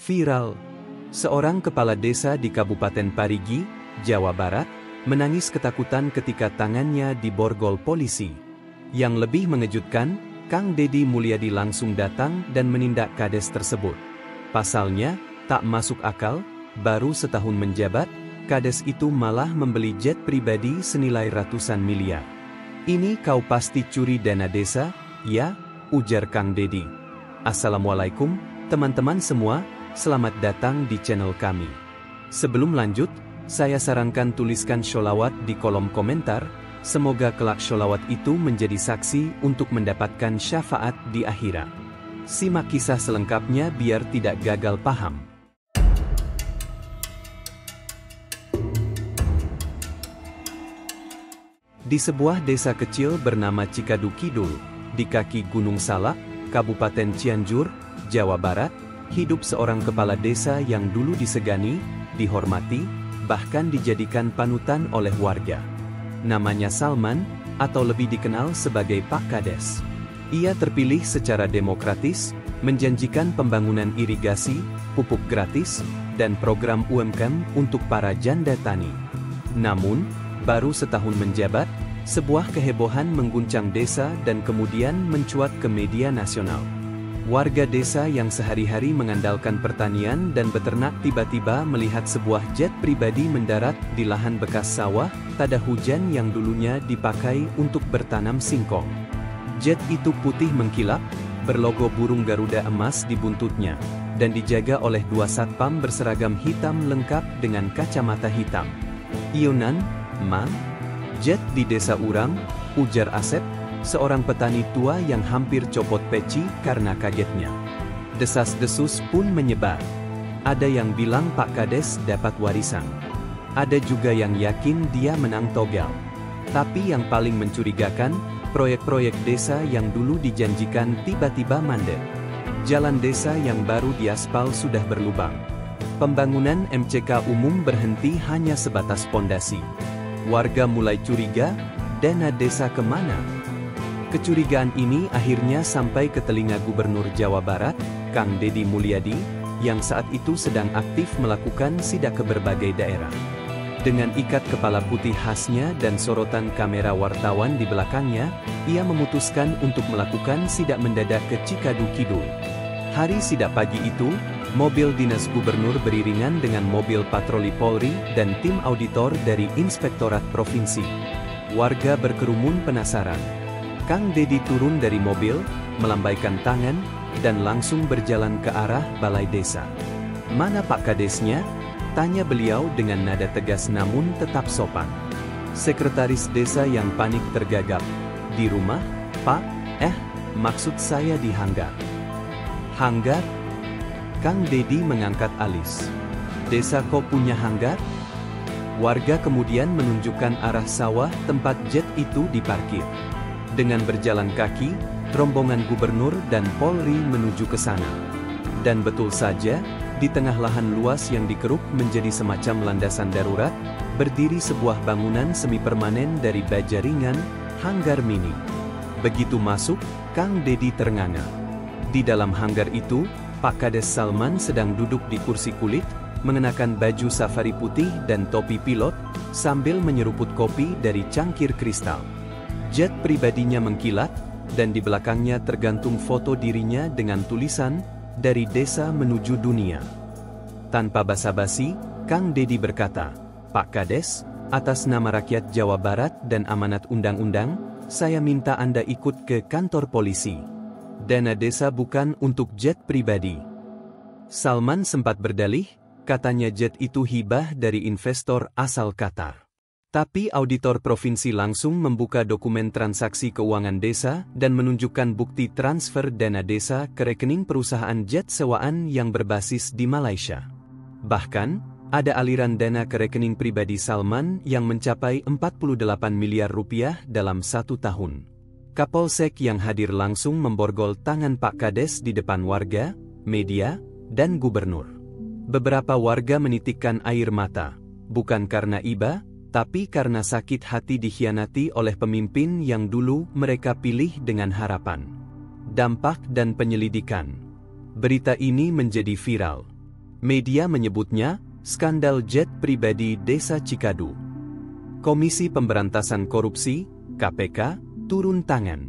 Viral. Seorang kepala desa di Kabupaten Parigi, Jawa Barat, menangis ketakutan ketika tangannya diborgol polisi. Yang lebih mengejutkan, Kang Deddy Mulyadi langsung datang dan menindak kades tersebut. Pasalnya, tak masuk akal, baru setahun menjabat, kades itu malah membeli jet pribadi senilai ratusan miliar. "Ini kau pasti curi dana desa, ya?" ujar Kang Deddy. Assalamualaikum, teman-teman semua. Selamat datang di channel kami. Sebelum lanjut, saya sarankan tuliskan sholawat di kolom komentar. Semoga kelak sholawat itu menjadi saksi untuk mendapatkan syafaat di akhirat. Simak kisah selengkapnya biar tidak gagal paham. Di sebuah desa kecil bernama Cikadu Kidul, di kaki Gunung Salak, Kabupaten Cianjur, Jawa Barat, hidup seorang kepala desa yang dulu disegani, dihormati, bahkan dijadikan panutan oleh warga. Namanya Salman, atau lebih dikenal sebagai Pak Kades. Ia terpilih secara demokratis, menjanjikan pembangunan irigasi, pupuk gratis, dan program UMKM untuk para janda tani. Namun, baru setahun menjabat, sebuah kehebohan mengguncang desa dan kemudian mencuat ke media nasional. Warga desa yang sehari-hari mengandalkan pertanian dan beternak tiba-tiba melihat sebuah jet pribadi mendarat di lahan bekas sawah, tada hujan yang dulunya dipakai untuk bertanam singkong. Jet itu putih mengkilap, berlogo burung Garuda emas di buntutnya, dan dijaga oleh dua satpam berseragam hitam lengkap dengan kacamata hitam. "Ionan, Ma? Jet di desa urang?" ujar Asep, seorang petani tua yang hampir copot peci karena kagetnya. Desas-desus pun menyebar. Ada yang bilang Pak Kades dapat warisan. Ada juga yang yakin dia menang togel. Tapi yang paling mencurigakan, proyek-proyek desa yang dulu dijanjikan tiba-tiba mandek. Jalan desa yang baru diaspal sudah berlubang. Pembangunan MCK umum berhenti hanya sebatas pondasi. Warga mulai curiga, dana desa kemana? Kecurigaan ini akhirnya sampai ke telinga Gubernur Jawa Barat, Kang Deddy Mulyadi, yang saat itu sedang aktif melakukan sidak ke berbagai daerah. Dengan ikat kepala putih khasnya dan sorotan kamera wartawan di belakangnya, ia memutuskan untuk melakukan sidak mendadak ke Cikadu Kidul. Hari sidak pagi itu, mobil dinas gubernur beriringan dengan mobil patroli Polri dan tim auditor dari Inspektorat Provinsi. Warga berkerumun penasaran. Kang Deddy turun dari mobil, melambaikan tangan, dan langsung berjalan ke arah balai desa. "Mana Pak Kadesnya?" tanya beliau dengan nada tegas namun tetap sopan. Sekretaris desa yang panik tergagap. "Di rumah, Pak? Maksud saya di hanggar." "Hanggar?" Kang Deddy mengangkat alis. "Desa kok punya hanggar?" Warga kemudian menunjukkan arah sawah tempat jet itu diparkir. Dengan berjalan kaki, rombongan gubernur dan Polri menuju ke sana. Dan betul saja, di tengah lahan luas yang dikeruk menjadi semacam landasan darurat, berdiri sebuah bangunan semi permanen dari baja ringan, hanggar mini. Begitu masuk, Kang Deddy ternganga. Di dalam hanggar itu, Pak Kades Salman sedang duduk di kursi kulit, mengenakan baju safari putih dan topi pilot, sambil menyeruput kopi dari cangkir kristal. Jet pribadinya mengkilat, dan di belakangnya tergantung foto dirinya dengan tulisan, "Dari desa menuju dunia." Tanpa basa-basi, Kang Deddy berkata, "Pak Kades, atas nama rakyat Jawa Barat dan amanat undang-undang, saya minta Anda ikut ke kantor polisi. Dana desa bukan untuk jet pribadi." Salman sempat berdalih, katanya jet itu hibah dari investor asal Qatar. Tapi auditor provinsi langsung membuka dokumen transaksi keuangan desa dan menunjukkan bukti transfer dana desa ke rekening perusahaan jet sewaan yang berbasis di Malaysia. Bahkan, ada aliran dana ke rekening pribadi Salman yang mencapai 48 miliar rupiah dalam 1 tahun. Kapolsek yang hadir langsung memborgol tangan Pak Kades di depan warga, media, dan gubernur. Beberapa warga menitikkan air mata, bukan karena iba, tapi karena sakit hati dikhianati oleh pemimpin yang dulu mereka pilih dengan harapan. Dampak dan penyelidikan. Berita ini menjadi viral. Media menyebutnya skandal jet pribadi Desa Cikadu. Komisi Pemberantasan Korupsi, KPK, turun tangan.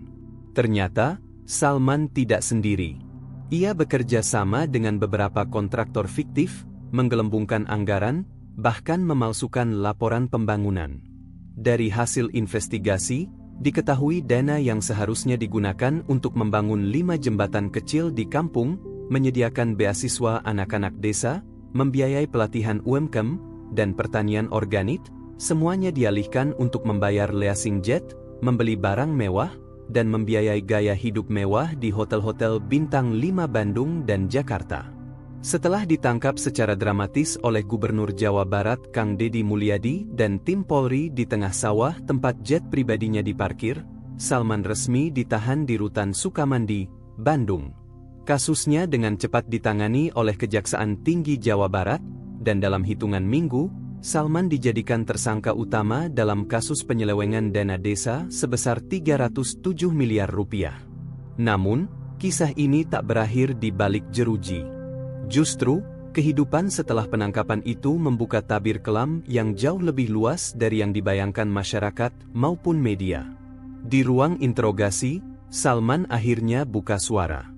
Ternyata, Salman tidak sendiri. Ia bekerja sama dengan beberapa kontraktor fiktif, menggelembungkan anggaran, bahkan memalsukan laporan pembangunan. Dari hasil investigasi, diketahui dana yang seharusnya digunakan untuk membangun 5 jembatan kecil di kampung, menyediakan beasiswa anak-anak desa, membiayai pelatihan UMKM, dan pertanian organik, semuanya dialihkan untuk membayar leasing jet, membeli barang mewah, dan membiayai gaya hidup mewah di hotel-hotel bintang 5 Bandung dan Jakarta. Setelah ditangkap secara dramatis oleh Gubernur Jawa Barat Kang Deddy Mulyadi dan tim Polri di tengah sawah tempat jet pribadinya diparkir, Salman resmi ditahan di Rutan Sukamandi, Bandung. Kasusnya dengan cepat ditangani oleh Kejaksaan Tinggi Jawa Barat, dan dalam hitungan minggu, Salman dijadikan tersangka utama dalam kasus penyelewengan dana desa sebesar 307 miliar rupiah. Namun, kisah ini tak berakhir di balik jeruji. Justru, kehidupan setelah penangkapan itu membuka tabir kelam yang jauh lebih luas dari yang dibayangkan masyarakat maupun media. Di ruang interogasi, Salman akhirnya buka suara.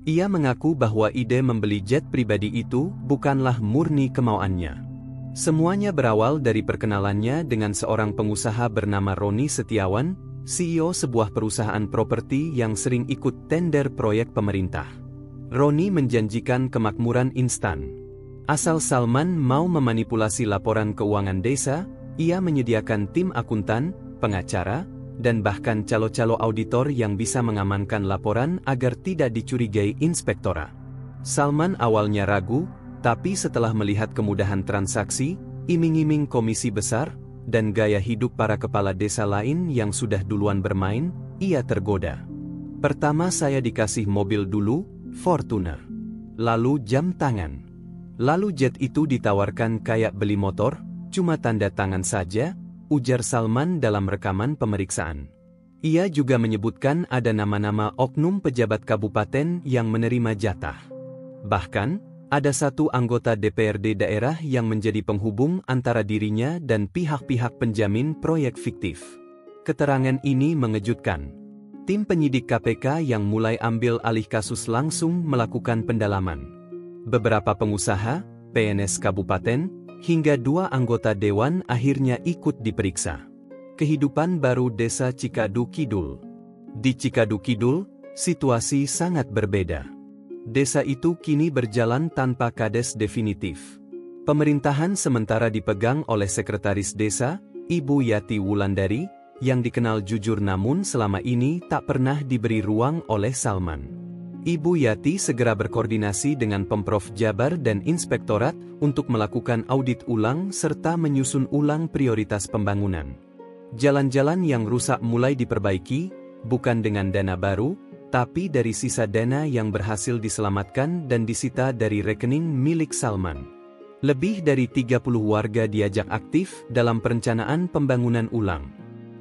Ia mengaku bahwa ide membeli jet pribadi itu bukanlah murni kemauannya. Semuanya berawal dari perkenalannya dengan seorang pengusaha bernama Roni Setiawan, CEO sebuah perusahaan properti yang sering ikut tender proyek pemerintah. Roni menjanjikan kemakmuran instan. Asal Salman mau memanipulasi laporan keuangan desa, ia menyediakan tim akuntan, pengacara, dan bahkan calo-calo auditor yang bisa mengamankan laporan agar tidak dicurigai inspektorat. Salman awalnya ragu, tapi setelah melihat kemudahan transaksi, iming-iming komisi besar, dan gaya hidup para kepala desa lain yang sudah duluan bermain, ia tergoda. Pertama saya dikasih mobil dulu, Fortuner. Lalu jam tangan. Lalu jet itu ditawarkan kayak beli motor, cuma tanda tangan saja, ujar Salman dalam rekaman pemeriksaan. Ia juga menyebutkan ada nama-nama oknum pejabat kabupaten yang menerima jatah. Bahkan, ada satu anggota DPRD daerah yang menjadi penghubung antara dirinya dan pihak-pihak penjamin proyek fiktif. Keterangan ini mengejutkan. Tim penyidik KPK yang mulai ambil alih kasus langsung melakukan pendalaman. Beberapa pengusaha, PNS kabupaten, hingga 2 anggota dewan akhirnya ikut diperiksa. Kehidupan baru Desa Cikadu Kidul. Di Cikadu Kidul, situasi sangat berbeda. Desa itu kini berjalan tanpa kades definitif. Pemerintahan sementara dipegang oleh Sekretaris Desa, Ibu Yati Wulandari, yang dikenal jujur namun selama ini tak pernah diberi ruang oleh Salman. Ibu Yati segera berkoordinasi dengan Pemprov Jabar dan Inspektorat untuk melakukan audit ulang serta menyusun ulang prioritas pembangunan. Jalan-jalan yang rusak mulai diperbaiki, bukan dengan dana baru, tapi dari sisa dana yang berhasil diselamatkan dan disita dari rekening milik Salman. Lebih dari 30 warga diajak aktif dalam perencanaan pembangunan ulang.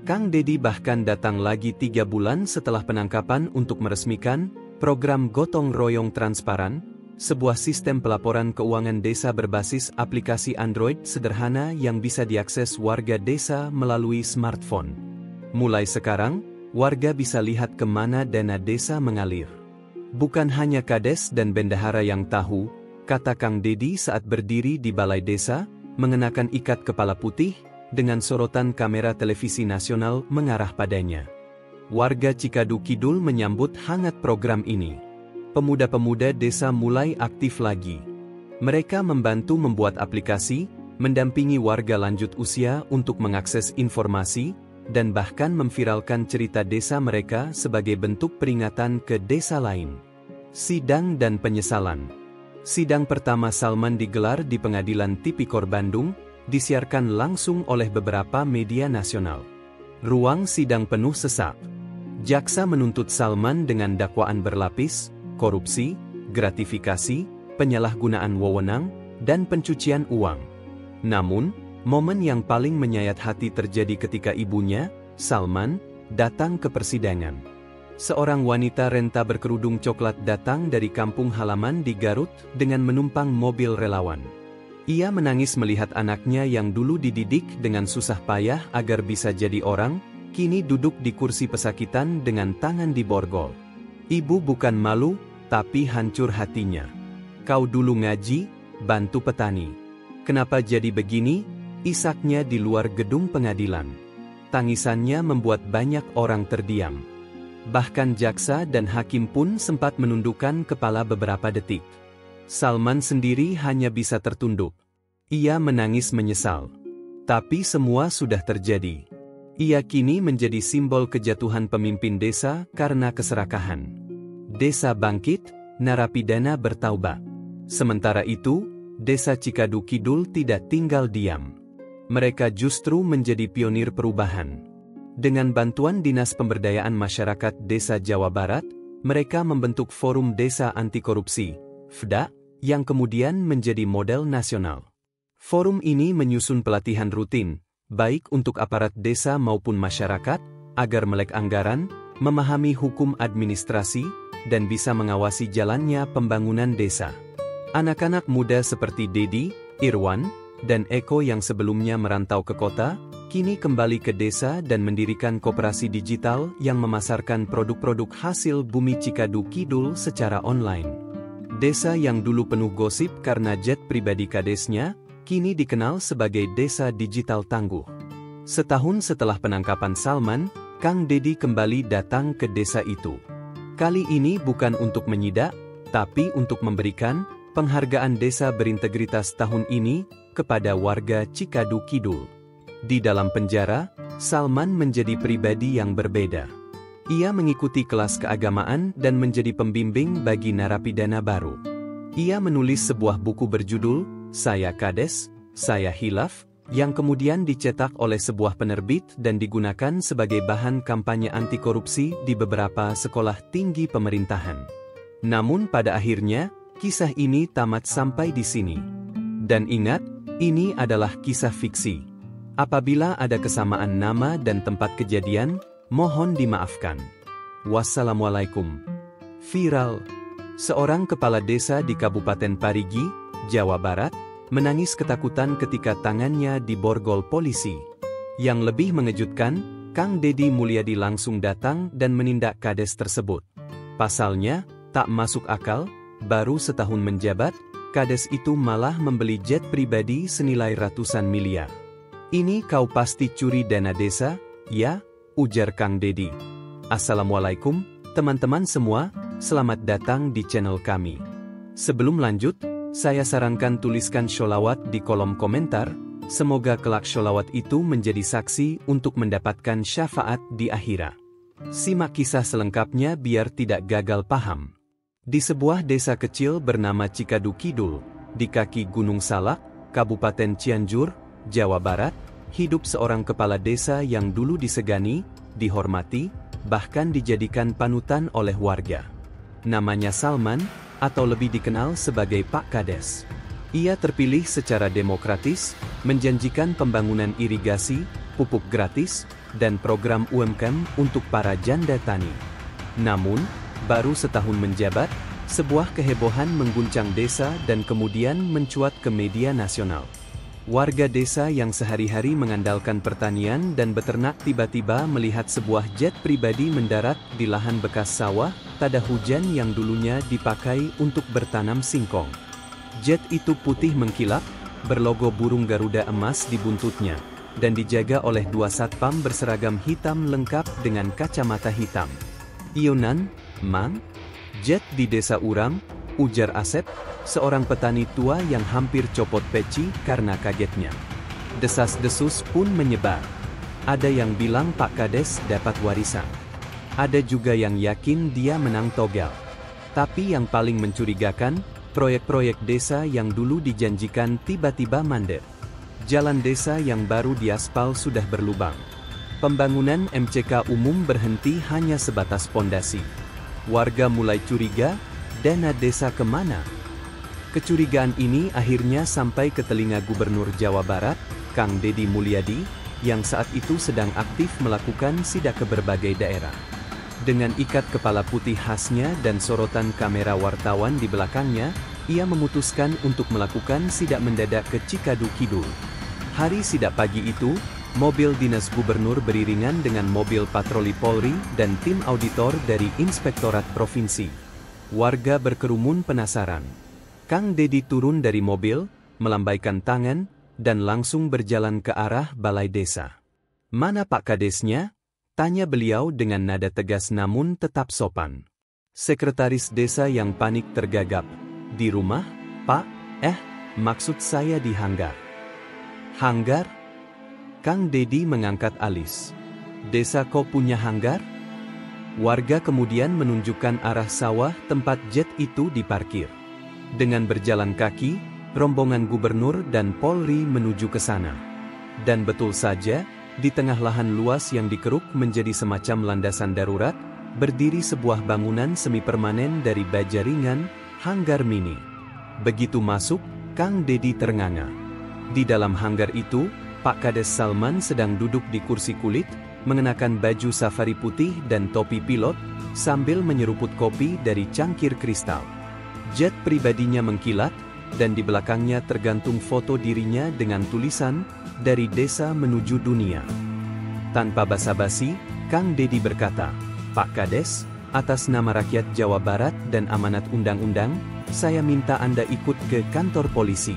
Kang Deddy bahkan datang lagi 3 bulan setelah penangkapan untuk meresmikan program Gotong Royong Transparan, sebuah sistem pelaporan keuangan desa berbasis aplikasi Android sederhana yang bisa diakses warga desa melalui smartphone. Mulai sekarang, warga bisa lihat kemana dana desa mengalir. Bukan hanya kades dan bendahara yang tahu, kata Kang Deddy saat berdiri di balai desa, mengenakan ikat kepala putih, dengan sorotan kamera televisi nasional mengarah padanya. Warga Cikadu Kidul menyambut hangat program ini. Pemuda-pemuda desa mulai aktif lagi. Mereka membantu membuat aplikasi, mendampingi warga lanjut usia untuk mengakses informasi, dan bahkan memviralkan cerita desa mereka sebagai bentuk peringatan ke desa lain. Sidang dan penyesalan. Sidang pertama Salman digelar di Pengadilan Tipikor Bandung, disiarkan langsung oleh beberapa media nasional. Ruang sidang penuh sesak. Jaksa menuntut Salman dengan dakwaan berlapis, korupsi, gratifikasi, penyalahgunaan wewenang, dan pencucian uang. Namun, momen yang paling menyayat hati terjadi ketika ibunya, Salman, datang ke persidangan. Seorang wanita renta berkerudung coklat datang dari kampung halaman di Garut dengan menumpang mobil relawan. Ia menangis melihat anaknya yang dulu dididik dengan susah payah agar bisa jadi orang, kini duduk di kursi pesakitan dengan tangan diborgol. Ibu bukan malu, tapi hancur hatinya. Kau dulu ngaji, bantu petani. Kenapa jadi begini? Isaknya di luar gedung pengadilan. Tangisannya membuat banyak orang terdiam. Bahkan jaksa dan hakim pun sempat menundukkan kepala beberapa detik. Salman sendiri hanya bisa tertunduk. Ia menangis menyesal. Tapi semua sudah terjadi. Ia kini menjadi simbol kejatuhan pemimpin desa karena keserakahan. Desa bangkit, narapidana bertaubat. Sementara itu, Desa Cikadu Kidul tidak tinggal diam. Mereka justru menjadi pionir perubahan. Dengan bantuan Dinas Pemberdayaan Masyarakat Desa Jawa Barat, mereka membentuk Forum Desa Anti Korupsi, FDA, yang kemudian menjadi model nasional. Forum ini menyusun pelatihan rutin, baik untuk aparat desa maupun masyarakat, agar melek anggaran, memahami hukum administrasi, dan bisa mengawasi jalannya pembangunan desa. Anak-anak muda seperti Dedi, Irwan, dan Eko yang sebelumnya merantau ke kota, kini kembali ke desa dan mendirikan koperasi digital yang memasarkan produk-produk hasil bumi Cikadu Kidul secara online. Desa yang dulu penuh gosip karena jet pribadi kadesnya, kini dikenal sebagai desa digital tangguh. Setahun setelah penangkapan Salman, Kang Dedi kembali datang ke desa itu. Kali ini bukan untuk menyidak, tapi untuk memberikan penghargaan desa berintegritas tahun ini kepada warga Cikadu Kidul. Di dalam penjara, Salman menjadi pribadi yang berbeda. Ia mengikuti kelas keagamaan dan menjadi pembimbing bagi narapidana baru. Ia menulis sebuah buku berjudul Saya Kades, Saya Hilaf, yang kemudian dicetak oleh sebuah penerbit dan digunakan sebagai bahan kampanye anti korupsi di beberapa sekolah tinggi pemerintahan. Namun pada akhirnya, kisah ini tamat sampai di sini. Dan ingat, ini adalah kisah fiksi. Apabila ada kesamaan nama dan tempat kejadian, mohon dimaafkan. Wassalamualaikum. Viral. Seorang kepala desa di Kabupaten Parigi, Jawa Barat, menangis ketakutan ketika tangannya diborgol polisi. Yang lebih mengejutkan, Kang Dedi Mulyadi langsung datang dan menindak kades tersebut. Pasalnya, tak masuk akal, baru setahun menjabat, kades itu malah membeli jet pribadi senilai ratusan miliar. Ini kau pasti curi dana desa, ya? Ujar Kang Dedi. Assalamualaikum, teman-teman semua, selamat datang di channel kami. Sebelum lanjut, saya sarankan tuliskan sholawat di kolom komentar, semoga kelak sholawat itu menjadi saksi untuk mendapatkan syafaat di akhirat. Simak kisah selengkapnya biar tidak gagal paham. Di sebuah desa kecil bernama Cikadu Kidul, di kaki Gunung Salak, Kabupaten Cianjur, Jawa Barat, hidup seorang kepala desa yang dulu disegani, dihormati, bahkan dijadikan panutan oleh warga. Namanya Salman, atau lebih dikenal sebagai Pak Kades. Ia terpilih secara demokratis, menjanjikan pembangunan irigasi, pupuk gratis, dan program UMKM untuk para janda tani. Namun, baru setahun menjabat, sebuah kehebohan mengguncang desa dan kemudian mencuat ke media nasional. Warga desa yang sehari-hari mengandalkan pertanian dan beternak tiba-tiba melihat sebuah jet pribadi mendarat di lahan bekas sawah, tada hujan yang dulunya dipakai untuk bertanam singkong. Jet itu putih mengkilap, berlogo burung Garuda emas di buntutnya, dan dijaga oleh dua satpam berseragam hitam lengkap dengan kacamata hitam. Ionan, Mang? Jet di desa Uram, ujar Asep, seorang petani tua yang hampir copot peci karena kagetnya. Desas-desus pun menyebar. Ada yang bilang Pak Kades dapat warisan. Ada juga yang yakin dia menang togel. Tapi yang paling mencurigakan, proyek-proyek desa yang dulu dijanjikan tiba-tiba mandek. Jalan desa yang baru diaspal sudah berlubang. Pembangunan MCK umum berhenti hanya sebatas pondasi. Warga mulai curiga, dana desa kemana? Kecurigaan ini akhirnya sampai ke telinga Gubernur Jawa Barat, Kang Dedi Mulyadi, yang saat itu sedang aktif melakukan sidak ke berbagai daerah. Dengan ikat kepala putih khasnya dan sorotan kamera wartawan di belakangnya, ia memutuskan untuk melakukan sidak mendadak ke Cikadu Kidul. Hari sidak pagi itu, mobil dinas gubernur beriringan dengan mobil patroli Polri dan tim auditor dari Inspektorat Provinsi. Warga berkerumun penasaran. Kang Dedi turun dari mobil, melambaikan tangan, dan langsung berjalan ke arah balai desa. "Mana Pak Kadesnya?" tanya beliau dengan nada tegas namun tetap sopan. Sekretaris desa yang panik tergagap. "Di rumah, Pak? Maksud saya di hanggar." "Hanggar?" Kang Dedi mengangkat alis. "Desa kau punya hanggar?" Warga kemudian menunjukkan arah sawah tempat jet itu diparkir. Dengan berjalan kaki, rombongan gubernur dan Polri menuju ke sana. Dan betul saja, di tengah lahan luas yang dikeruk menjadi semacam landasan darurat, berdiri sebuah bangunan semi permanen dari baja ringan, hanggar mini. Begitu masuk, Kang Dedi ternganga. Di dalam hanggar itu, Pak Kades Salman sedang duduk di kursi kulit, mengenakan baju safari putih dan topi pilot, sambil menyeruput kopi dari cangkir kristal. Jet pribadinya mengkilat, dan di belakangnya tergantung foto dirinya dengan tulisan, "Dari desa menuju dunia." Tanpa basa-basi, Kang Dedi berkata, "Pak Kades, atas nama rakyat Jawa Barat dan amanat undang-undang, saya minta Anda ikut ke kantor polisi.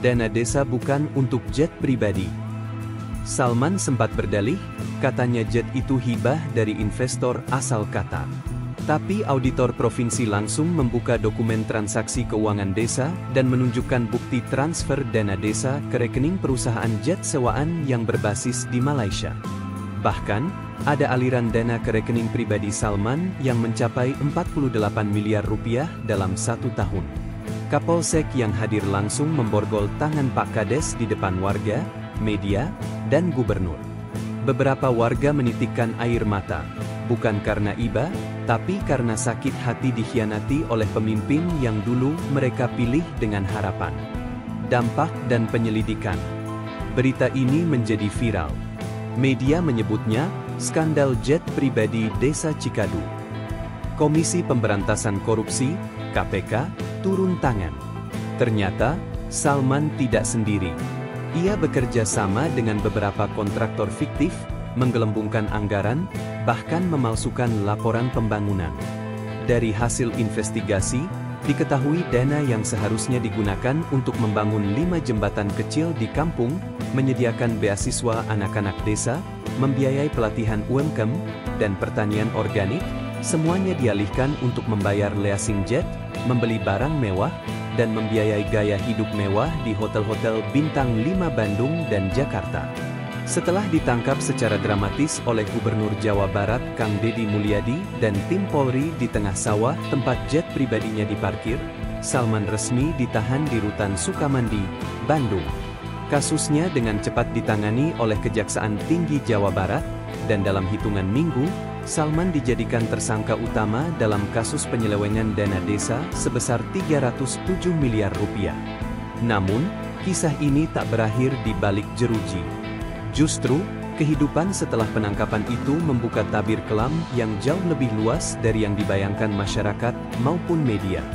Dana desa bukan untuk jet pribadi." Salman sempat berdalih, katanya jet itu hibah dari investor asal Qatar. Tapi auditor provinsi langsung membuka dokumen transaksi keuangan desa dan menunjukkan bukti transfer dana desa ke rekening perusahaan jet sewaan yang berbasis di Malaysia. Bahkan, ada aliran dana ke rekening pribadi Salman yang mencapai 48 miliar rupiah dalam 1 tahun. Kapolsek yang hadir langsung memborgol tangan Pak Kades di depan warga, media, dan gubernur. Beberapa warga menitikkan air mata, bukan karena iba, tapi karena sakit hati dikhianati oleh pemimpin yang dulu mereka pilih dengan harapan. Dampak dan penyelidikan. Berita ini menjadi viral. Media menyebutnya, skandal jet pribadi Desa Cikadu. Komisi Pemberantasan Korupsi, KPK, turun tangan. Ternyata, Salman tidak sendiri. Ia bekerja sama dengan beberapa kontraktor fiktif, menggelembungkan anggaran, bahkan memalsukan laporan pembangunan. Dari hasil investigasi, diketahui dana yang seharusnya digunakan untuk membangun 5 jembatan kecil di kampung, menyediakan beasiswa anak-anak desa, membiayai pelatihan UMKM, dan pertanian organik, semuanya dialihkan untuk membayar leasing jet, membeli barang mewah, dan membiayai gaya hidup mewah di hotel-hotel bintang 5 Bandung dan Jakarta. Setelah ditangkap secara dramatis oleh Gubernur Jawa Barat Kang Dedi Mulyadi dan tim Polri di tengah sawah tempat jet pribadinya diparkir, Salman resmi ditahan di Rutan Sukamandi, Bandung. Kasusnya dengan cepat ditangani oleh Kejaksaan Tinggi Jawa Barat, dan dalam hitungan minggu, Salman dijadikan tersangka utama dalam kasus penyelewengan dana desa sebesar 307 miliar rupiah. Namun, kisah ini tak berakhir di balik jeruji. Justru, kehidupan setelah penangkapan itu membuka tabir kelam yang jauh lebih luas dari yang dibayangkan masyarakat maupun media.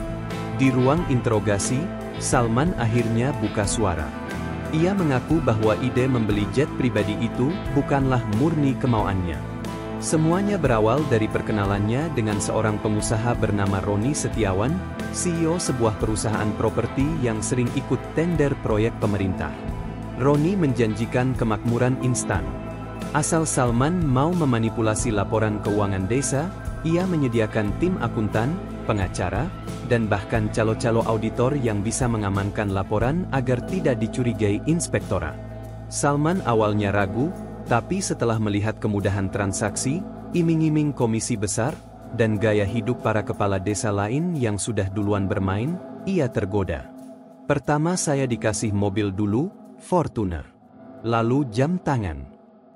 Di ruang interogasi, Salman akhirnya buka suara. Ia mengaku bahwa ide membeli jet pribadi itu bukanlah murni kemauannya. Semuanya berawal dari perkenalannya dengan seorang pengusaha bernama Roni Setiawan, CEO sebuah perusahaan properti yang sering ikut tender proyek pemerintah. Roni menjanjikan kemakmuran instan. Asal Salman mau memanipulasi laporan keuangan desa, ia menyediakan tim akuntan, pengacara, dan bahkan calo-calo auditor yang bisa mengamankan laporan agar tidak dicurigai inspektorat. Salman awalnya ragu, tapi setelah melihat kemudahan transaksi, iming-iming komisi besar, dan gaya hidup para kepala desa lain yang sudah duluan bermain, ia tergoda. "Pertama saya dikasih mobil dulu, Fortuner. Lalu jam tangan.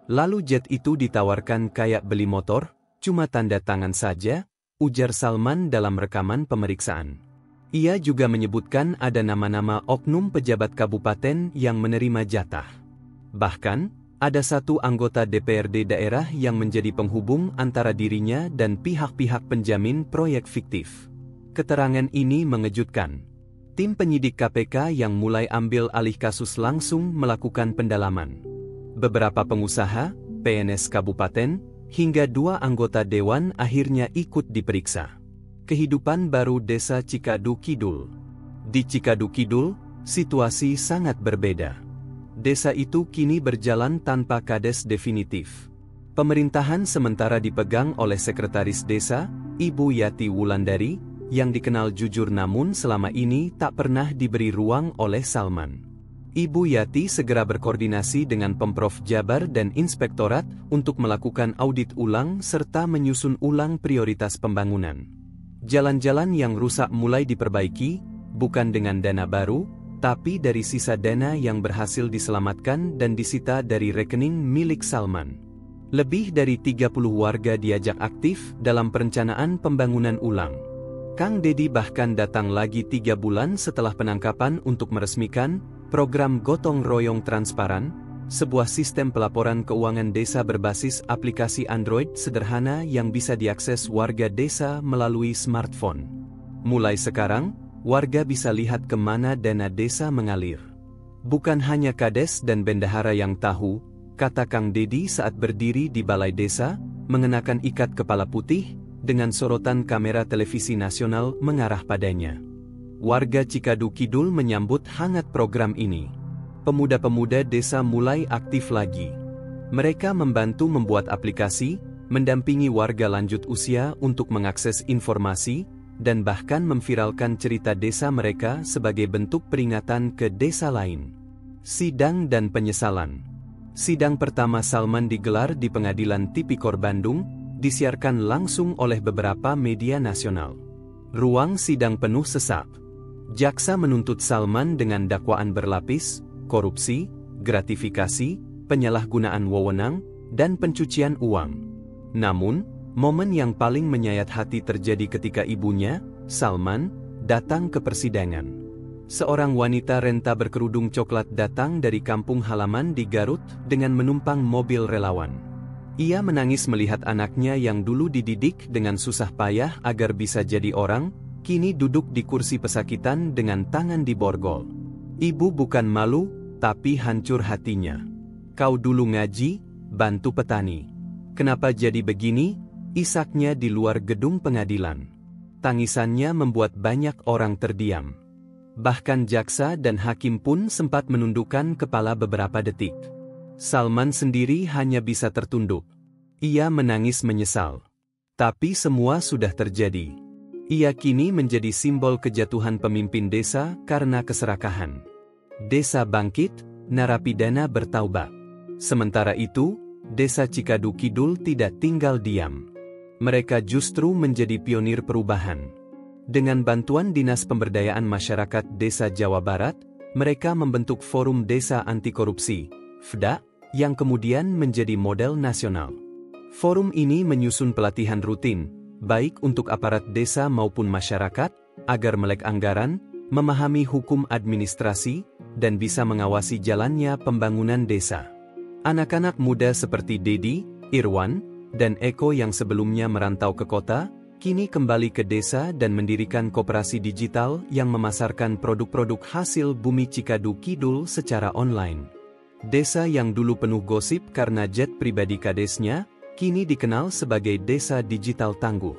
Lalu jet itu ditawarkan kayak beli motor, cuma tanda tangan saja," ujar Salman dalam rekaman pemeriksaan. Ia juga menyebutkan ada nama-nama oknum pejabat kabupaten yang menerima jatah. Bahkan, Ada satu anggota DPRD daerah yang menjadi penghubung antara dirinya dan pihak-pihak penjamin proyek fiktif. Keterangan ini mengejutkan. Tim penyidik KPK yang mulai ambil alih kasus langsung melakukan pendalaman. Beberapa pengusaha, PNS kabupaten, hingga 2 anggota dewan akhirnya ikut diperiksa. Kehidupan baru Desa Cikadu Kidul. Di Cikadu Kidul, situasi sangat berbeda. Desa itu kini berjalan tanpa kades definitif. Pemerintahan sementara dipegang oleh Sekretaris Desa, Ibu Yati Wulandari, yang dikenal jujur namun selama ini tak pernah diberi ruang oleh Salman. Ibu Yati segera berkoordinasi dengan Pemprov Jabar dan Inspektorat untuk melakukan audit ulang serta menyusun ulang prioritas pembangunan. Jalan-jalan yang rusak mulai diperbaiki, bukan dengan dana baru, tapi dari sisa dana yang berhasil diselamatkan dan disita dari rekening milik Salman. Lebih dari 30 warga diajak aktif dalam perencanaan pembangunan ulang. Kang Dedi bahkan datang lagi 3 bulan setelah penangkapan untuk meresmikan program Gotong Royong Transparan, sebuah sistem pelaporan keuangan desa berbasis aplikasi Android sederhana yang bisa diakses warga desa melalui smartphone. Mulai sekarang, warga bisa lihat kemana dana desa mengalir. Bukan hanya kades dan bendahara yang tahu, kata Kang Dedi saat berdiri di balai desa, mengenakan ikat kepala putih, dengan sorotan kamera televisi nasional mengarah padanya. Warga Cikadu Kidul menyambut hangat program ini. Pemuda-pemuda desa mulai aktif lagi. Mereka membantu membuat aplikasi, mendampingi warga lanjut usia untuk mengakses informasi, dan bahkan memviralkan cerita desa mereka sebagai bentuk peringatan ke desa lain. Sidang dan penyesalan. Sidang pertama Salman digelar di Pengadilan Tipikor Bandung, disiarkan langsung oleh beberapa media nasional. Ruang sidang penuh sesak. Jaksa menuntut Salman dengan dakwaan berlapis, korupsi, gratifikasi, penyalahgunaan wewenang, dan pencucian uang. Namun, momen yang paling menyayat hati terjadi ketika ibunya, Salman, datang ke persidangan. Seorang wanita renta berkerudung coklat datang dari kampung halaman di Garut dengan menumpang mobil relawan. Ia menangis melihat anaknya yang dulu dididik dengan susah payah agar bisa jadi orang, kini duduk di kursi pesakitan dengan tangan diborgol. Ibu bukan malu, tapi hancur hatinya. Kau dulu ngaji, bantu petani. Kenapa jadi begini? Isaknya di luar gedung pengadilan. Tangisannya membuat banyak orang terdiam. Bahkan jaksa dan hakim pun sempat menundukkan kepala beberapa detik. Salman sendiri hanya bisa tertunduk. Ia menangis menyesal. Tapi semua sudah terjadi. Ia kini menjadi simbol kejatuhan pemimpin desa karena keserakahan. Desa bangkit, narapidana bertaubat. Sementara itu, Desa Cikadu Kidul tidak tinggal diam. Mereka justru menjadi pionir perubahan. Dengan bantuan Dinas Pemberdayaan Masyarakat Desa Jawa Barat, mereka membentuk Forum Desa Anti Korupsi, FDA, yang kemudian menjadi model nasional. Forum ini menyusun pelatihan rutin, baik untuk aparat desa maupun masyarakat, agar melek anggaran, memahami hukum administrasi, dan bisa mengawasi jalannya pembangunan desa. Anak-anak muda seperti Dedi, Irwan, dan Eko yang sebelumnya merantau ke kota, kini kembali ke desa dan mendirikan koperasi digital yang memasarkan produk-produk hasil bumi Cikadu Kidul secara online. Desa yang dulu penuh gosip karena jet pribadi kadesnya, kini dikenal sebagai desa digital tangguh.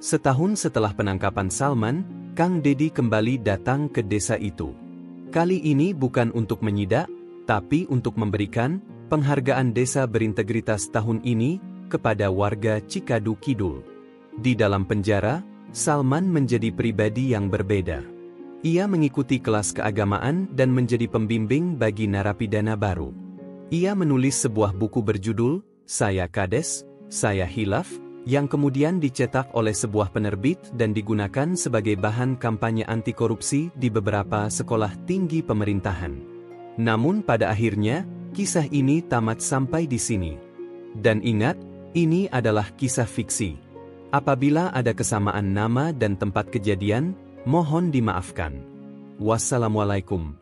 Setahun setelah penangkapan Salman, Kang Dedi kembali datang ke desa itu. Kali ini bukan untuk menyidak, tapi untuk memberikan penghargaan desa berintegritas tahun ini kepada warga Cikadu Kidul. Di dalam penjara, Salman menjadi pribadi yang berbeda. Ia mengikuti kelas keagamaan dan menjadi pembimbing bagi narapidana baru. Ia menulis sebuah buku berjudul Saya Kades, Saya Hilaf, yang kemudian dicetak oleh sebuah penerbit dan digunakan sebagai bahan kampanye anti korupsi di beberapa sekolah tinggi pemerintahan. Namun pada akhirnya, kisah ini tamat sampai di sini. Dan ingat, ini adalah kisah fiksi. Apabila ada kesamaan nama dan tempat kejadian, mohon dimaafkan. Wassalamualaikum.